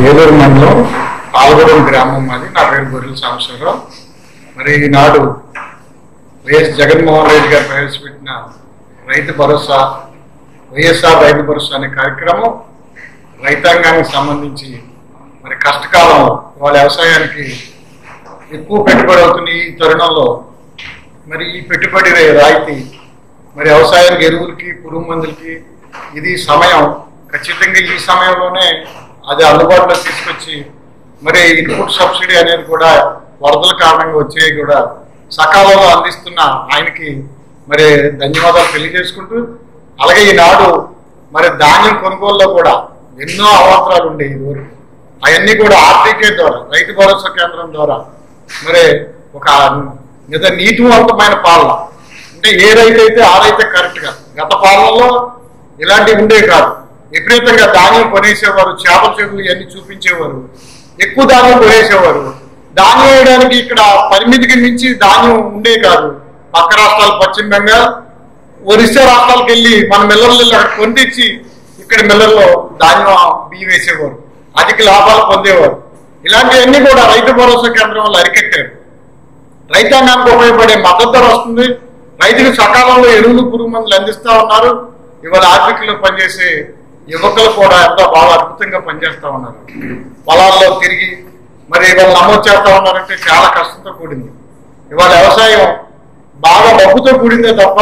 ఏలూరు మండలం పాల్గొడం గ్రామం మాది. నా పేరు గొర్రెల సాంబశివరావు. మరి ఈనాడు వైఎస్ జగన్మోహన్ రెడ్డి గారు ప్రవేశపెట్టిన రైతు భరోసా, వైఎస్ఆర్ రైతు భరోసా అనే కార్యక్రమం రైతాంగానికి సంబంధించి మరి కష్టకాలం వాళ్ళ వ్యవసాయానికి ఎక్కువ పెట్టుబడి అవుతున్న ఈ తరుణంలో మరి ఈ పెట్టుబడి రాయితీ మరి వ్యవసాయానికి ఎరువులకి, పురుగు మందులకి ఇది సమయం, ఖచ్చితంగా ఈ సమయంలోనే అది అందుబాటులో తీసుకొచ్చి మరి ఇన్పుట్ సబ్సిడీ అనేది కూడా వరదల కారణంగా వచ్చేవి కూడా సకాలంలో అందిస్తున్న ఆయనకి మరి ధన్యవాదాలు తెలియజేసుకుంటూ, అలాగే ఈనాడు మరి ధాన్యం కొనుగోలులో కూడా ఎన్నో అవాంతరాలు ఉండేవి ఇదివరకు. అవన్నీ కూడా ఆర్టీకే ద్వారా, రైతు భరోసా కేంద్రం ద్వారా మరి ఒక నీతివంతమైన పాలన, అంటే ఏ రైతు అయితే ఆ రైతే కరెక్ట్గా. గత పాలనలో ఇలాంటివి ఉండేవి కాదు. విపరీతంగా ధాన్యం కొనేసేవారు, చేపల చెరువులు ఇవన్నీ చూపించేవారు, ఎక్కువ ధాన్యం కొనేసేవారు. ధాన్యం వేయడానికి ఇక్కడ పరిమితికి మించి ధాన్యం ఉండే కాదు. పక్క రాష్ట్రాలు, పశ్చిమ బెంగాల్, ఒరిస్సా రాష్ట్రాలకు వెళ్ళి మన మిల్లర్లు అక్కడ కొనితెచ్చి ఇక్కడ మిల్లర్లో ధాన్యం బియ్యం వేసేవారు, అధిక లాభాలు పొందేవారు. ఇలాంటివన్నీ కూడా రైతు భరోసా కేంద్రం వల్ల అరికెట్టారు. రైతాంగానికి ఉపయోగపడే మద్దతు ధర వస్తుంది, రైతుకు సకాలంలో ఎరువులు, పురుగు మందులు అందిస్తూ ఉన్నారు. ఇవాళ ఆర్బికలో పనిచేసే యువకులు కూడా ఎంతో బాగా అద్భుతంగా పనిచేస్తూ ఉన్నారు. పొలాల్లో తిరిగి మరి ఇవాళ నమోదు చేస్తూ ఉన్నారంటే చాలా కష్టంతో కూడింది. ఇవాళ వ్యవసాయం బాగా డబ్బుతో కూడిందే తప్ప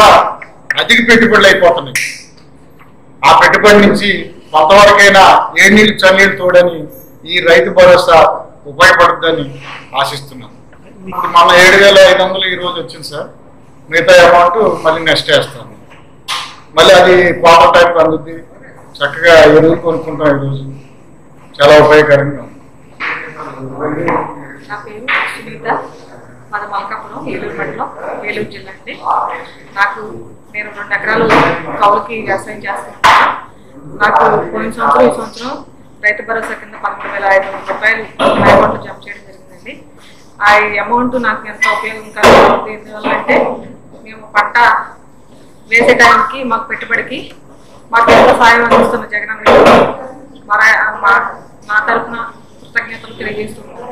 అధిక పెట్టుబడులు అయిపోతున్నాయి. ఆ పెట్టుబడి నుంచి కొంతవరకైనా ఏ నీళ్ళు చన్నీళ్ళు తోడని ఈ రైతు భరోసా ఉపయోగపడుతుందని ఆశిస్తున్నాను. మన 7,500 ఈ రోజు వచ్చింది సార్. మిగతా అమౌంట్ మళ్ళీ నెక్స్ట్ వేస్తాను. మళ్ళీ అది క్వార్టర్ టైంకి అందుద్ది. చక్కగా ఎరువులు కొనుక్కుంటాం. ఈరోజు చాలా ఉపయోగకరంగా ఉంది. నా పేరు సునీత, మాది మల్కాపురం, ఏలూరు మండలం, ఏలూరు జిల్లా అండి. నేను 2 ఎకరాలు కౌలుకి వ్యవసాయం చేస్తున్నాను. నాకు పోయిన సంవత్సరం, ఈ సంవత్సరం రైతు భరోసా కింద 13,500 రూపాయలు అమౌంట్ జమ చేయడం జరిగిందండి. ఆ అమౌంట్ నాకు ఎంత ఉపయోగకరంగా ఉంది. ఎందువల్ల అంటే మేము పంట వేసే టైంకి మాకు పెట్టుబడికి మాకు ఎంతో సాయం అందిస్తున్న జగన్ మా తరఫున కృతజ్ఞతలు తెలియజేస్తున్నాను.